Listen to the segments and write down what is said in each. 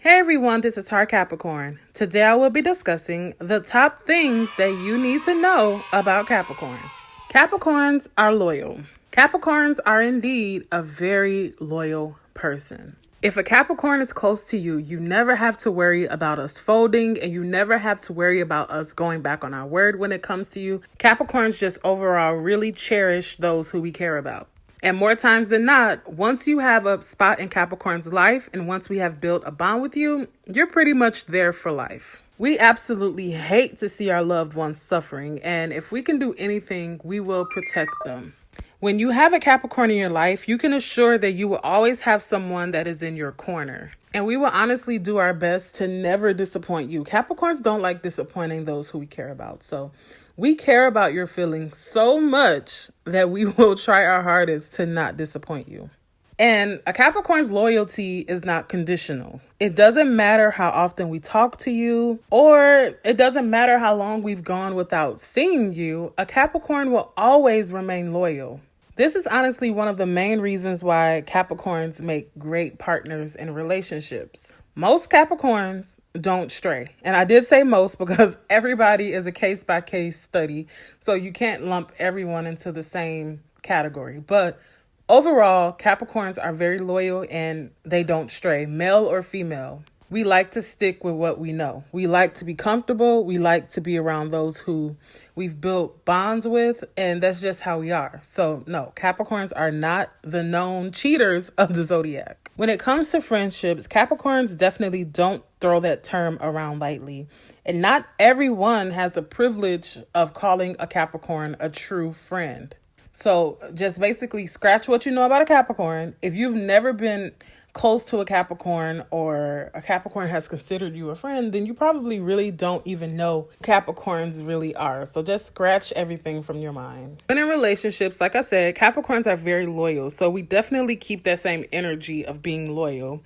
Hey everyone, this is Capricorn. Today I will be discussing the top things that you need to know about Capricorn. Capricorns are loyal. Capricorns are indeed a very loyal person. If a Capricorn is close to you, you never have to worry about us folding and you never have to worry about us going back on our word when it comes to you. Capricorns just overall really cherish those who we care about. And more times than not, once you have a spot in Capricorn's life and once we have built a bond with you, you're pretty much there for life. We absolutely hate to see our loved ones suffering, and if we can do anything, we will protect them. When you have a Capricorn in your life, you can assure that you will always have someone that is in your corner. And we will honestly do our best to never disappoint you. Capricorns don't like disappointing those who we care about. So we care about your feelings so much that we will try our hardest to not disappoint you. And a Capricorn's loyalty is not conditional. It doesn't matter how often we talk to you, or it doesn't matter how long we've gone without seeing you. A Capricorn will always remain loyal. This is honestly one of the main reasons why Capricorns make great partners in relationships. Most Capricorns don't stray. And I did say most because everybody is a case-by-case study. So you can't lump everyone into the same category. But overall, Capricorns are very loyal and they don't stray, male or female. We like to stick with what we know. We like to be comfortable. We like to be around those who we've built bonds with, and that's just how we are. So no, Capricorns are not the known cheaters of the zodiac. When it comes to friendships, Capricorns definitely don't throw that term around lightly. And not everyone has the privilege of calling a Capricorn a true friend. So just basically scratch what you know about a Capricorn. If you've never been close to a Capricorn or a Capricorn has considered you a friend, then you probably really don't even know who Capricorns really are. So just scratch everything from your mind. When in relationships, like I said, Capricorns are very loyal. So we definitely keep that same energy of being loyal.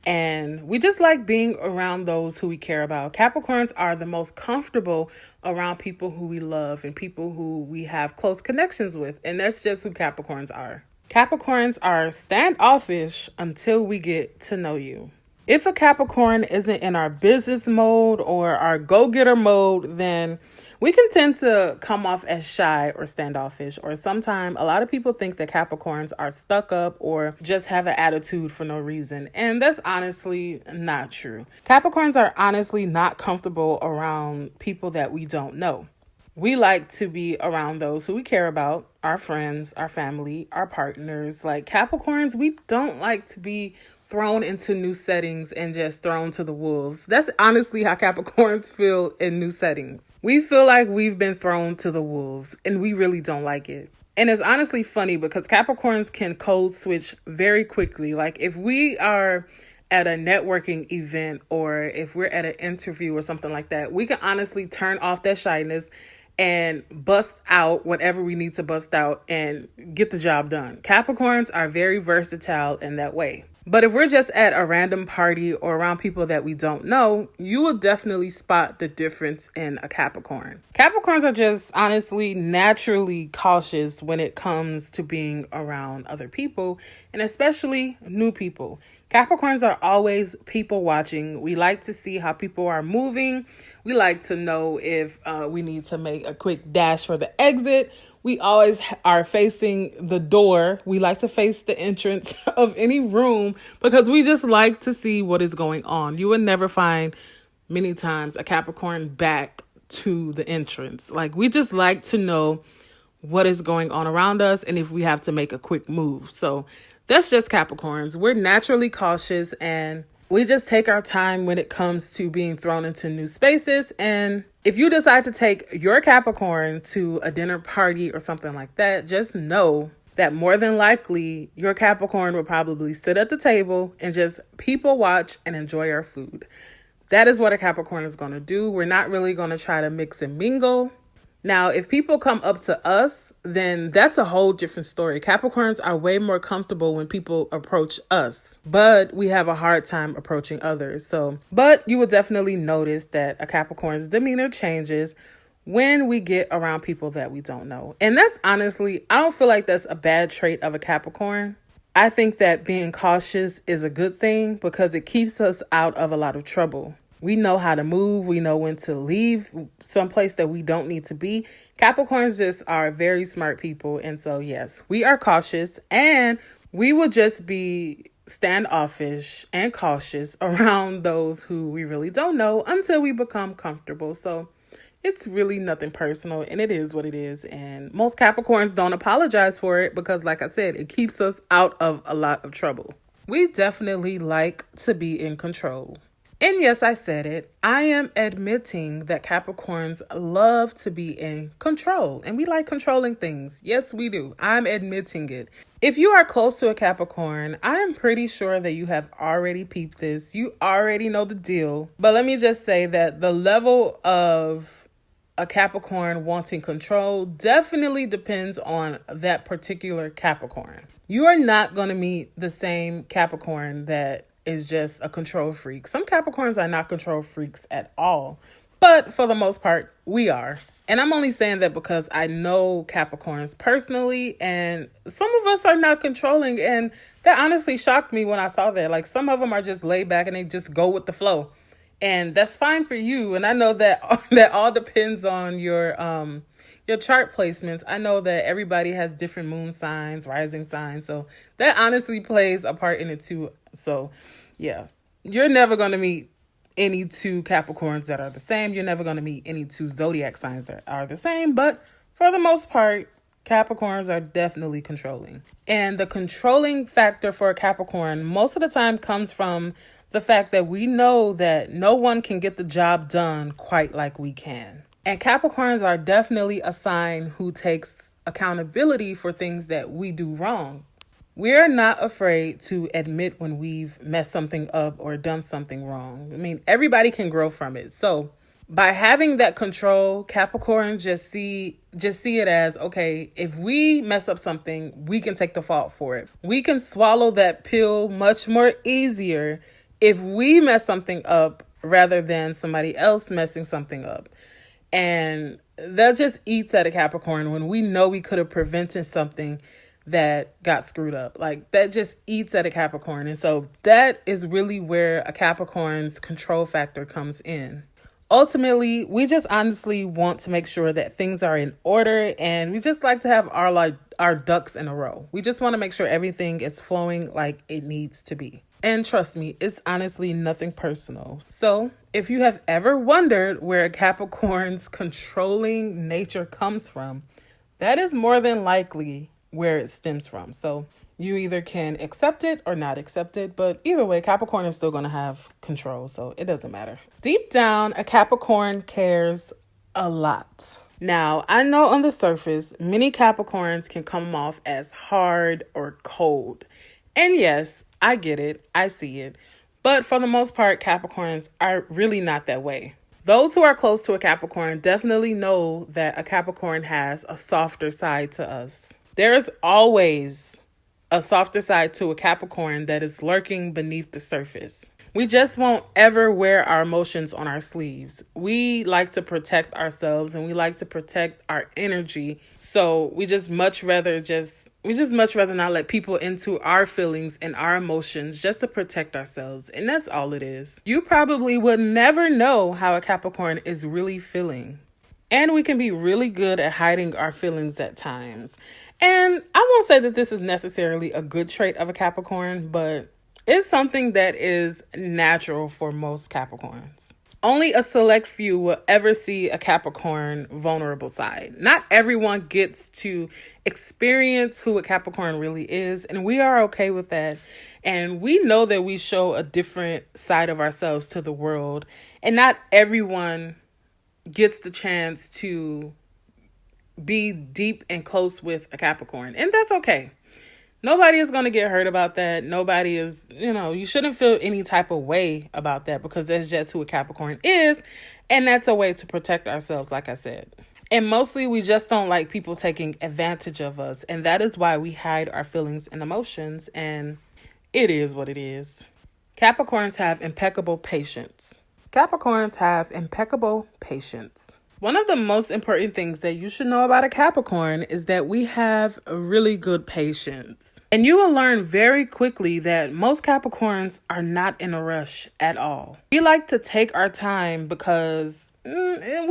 And we just like being around those who we care about. Capricorns are the most comfortable around people who we love and people who we have close connections with. And that's just who Capricorns are. Capricorns are standoffish until we get to know you. If a Capricorn isn't in our business mode or our go-getter mode, then we can tend to come off as shy or standoffish. Or sometimes a lot of people think that Capricorns are stuck up or just have an attitude for no reason. And that's honestly not true. Capricorns are honestly not comfortable around people that we don't know. We like to be around those who we care about, our friends, our family, our partners. Like Capricorns, we don't like to be thrown into new settings and just thrown to the wolves. That's honestly how Capricorns feel in new settings. We feel like we've been thrown to the wolves and we really don't like it. And it's honestly funny because Capricorns can code switch very quickly. Like if we are at a networking event or if we're at an interview or something like that, we can honestly turn off that shyness and bust out whatever we need to bust out and get the job done. Capricorns are very versatile in that way. But if we're just at a random party or around people that we don't know, you will definitely spot the difference in a Capricorn. Capricorns are just honestly naturally cautious when it comes to being around other people and especially new people. Capricorns are always people watching. We like to see how people are moving. We like to know if we need to make a quick dash for the exit. We always are facing the door. We like to face the entrance of any room because we just like to see what is going on. You would never find many times a Capricorn back to the entrance. Like we just like to know what is going on around us and if we have to make a quick move. So that's just Capricorns. We're naturally cautious and we just take our time when it comes to being thrown into new spaces. And if you decide to take your Capricorn to a dinner party or something like that, just know that more than likely your Capricorn will probably sit at the table and just people watch and enjoy our food. That is what a Capricorn is going to do. We're not really going to try to mix and mingle. Now, if people come up to us, then that's a whole different story. Capricorns are way more comfortable when people approach us, but we have a hard time approaching others. But you will definitely notice that a Capricorn's demeanor changes when we get around people that we don't know. And that's honestly, I don't feel like that's a bad trait of a Capricorn. I think that being cautious is a good thing because it keeps us out of a lot of trouble. We know how to move. We know when to leave someplace that we don't need to be. Capricorns just are very smart people. And so, yes, we are cautious, and we will just be standoffish and cautious around those who we really don't know until we become comfortable. So it's really nothing personal, and it is what it is. And most Capricorns don't apologize for it because, like I said, it keeps us out of a lot of trouble. We definitely like to be in control. And yes, I said it. I am admitting that Capricorns love to be in control, and we like controlling things. Yes, we do. I'm admitting it. If you are close to a Capricorn, I am pretty sure that you have already peeped this. You already know the deal. But let me just say that the level of a Capricorn wanting control definitely depends on that particular Capricorn. You are not going to meet the same Capricorn that is just a control freak. Some Capricorns are not control freaks at all, but for the most part, we are. And I'm only saying that because I know Capricorns personally, and some of us are not controlling, and that honestly shocked me when I saw that. Like, some of them are just laid back and they just go with the flow. And that's fine for you. And I know that that all depends on your chart placements. I know that everybody has different moon signs, rising signs. So that honestly plays a part in it too. So yeah, you're never going to meet any two Capricorns that are the same. You're never going to meet any two zodiac signs that are the same. But for the most part, Capricorns are definitely controlling. And the controlling factor for a Capricorn most of the time comes from the fact that we know that no one can get the job done quite like we can. And Capricorns are definitely a sign who takes accountability for things that we do wrong. We're not afraid to admit when we've messed something up or done something wrong. I mean, everybody can grow from it. So by having that control, Capricorn just see it as, okay, if we mess up something, we can take the fault for it. We can swallow that pill much more easier if we mess something up rather than somebody else messing something up. And that just eats at a Capricorn when we know we could have prevented something that got screwed up. Like, that just eats at a Capricorn. And so that is really where a Capricorn's control factor comes in. Ultimately, we just honestly want to make sure that things are in order, and we just like to have our ducks in a row. We just want to make sure everything is flowing like it needs to be. And trust me, it's honestly nothing personal. So if you have ever wondered where a Capricorn's controlling nature comes from, that is more than likely where it stems from. So you either can accept it or not accept it, but either way, Capricorn is still going to have control, so it doesn't matter. Deep down, a Capricorn cares a lot. Now, I know on the surface, many Capricorns can come off as hard or cold. And yes, I get it. I see it. But for the most part, Capricorns are really not that way. Those who are close to a Capricorn definitely know that a Capricorn has a softer side to us. There is always a softer side to a Capricorn that is lurking beneath the surface. We just won't ever wear our emotions on our sleeves. We like to protect ourselves, and we like to protect our energy. So we just much rather not let people into our feelings and our emotions just to protect ourselves. And that's all it is. You probably would never know how a Capricorn is really feeling. And we can be really good at hiding our feelings at times. And I won't say that this is necessarily a good trait of a Capricorn, but it's something that is natural for most Capricorns. Only a select few will ever see a Capricorn vulnerable side. Not everyone gets to experience who a Capricorn really is, and we are okay with that. And we know that we show a different side of ourselves to the world, and not everyone gets the chance to be deep and close with a Capricorn, and that's okay. Nobody is going to get hurt about that. Nobody is, you shouldn't feel any type of way about that because that's just who a Capricorn is. And that's a way to protect ourselves, like I said. And mostly we just don't like people taking advantage of us. And that is why we hide our feelings and emotions. And it is what it is. Capricorns have impeccable patience. Capricorns have impeccable patience. One of the most important things that you should know about a Capricorn is that we have really good patience. And you will learn very quickly that most Capricorns are not in a rush at all. We like to take our time because we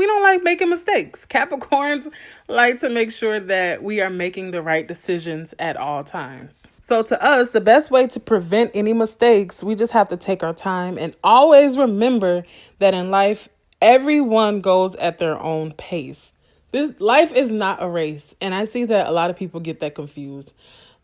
don't like making mistakes. Capricorns like to make sure that we are making the right decisions at all times. So to us, the best way to prevent any mistakes, we just have to take our time and always remember that in life, everyone goes at their own pace. This life is not a race. And I see that a lot of people get that confused.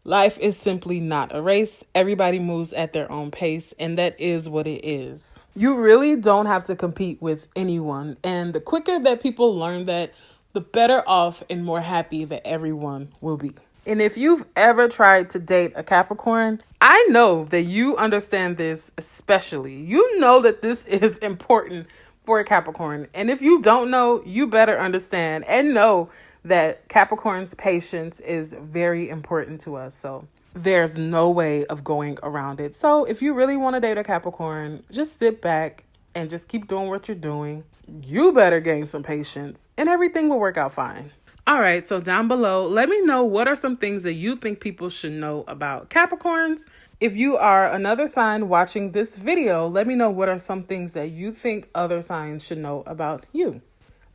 Life is simply not a race. Everybody moves at their own pace, and that is what it is. You really don't have to compete with anyone. And the quicker that people learn that, the better off and more happy that everyone will be. And if you've ever tried to date a Capricorn, I know that you understand this especially. You know that this is important for a Capricorn. And if you don't know, you better understand and know that Capricorn's patience is very important to us. So there's no way of going around it. So if you really want to date a Capricorn, just sit back and just keep doing what you're doing. You better gain some patience and everything will work out fine. All right, so down below, let me know what are some things that you think people should know about Capricorns. If you are another sign watching this video, let me know what are some things that you think other signs should know about you.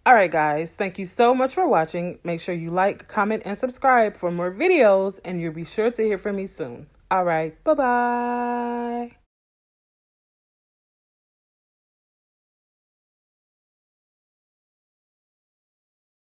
All right, guys, thank you so much for watching. Make sure you like, comment, and subscribe for more videos, and you'll be sure to hear from me soon. All right, bye-bye.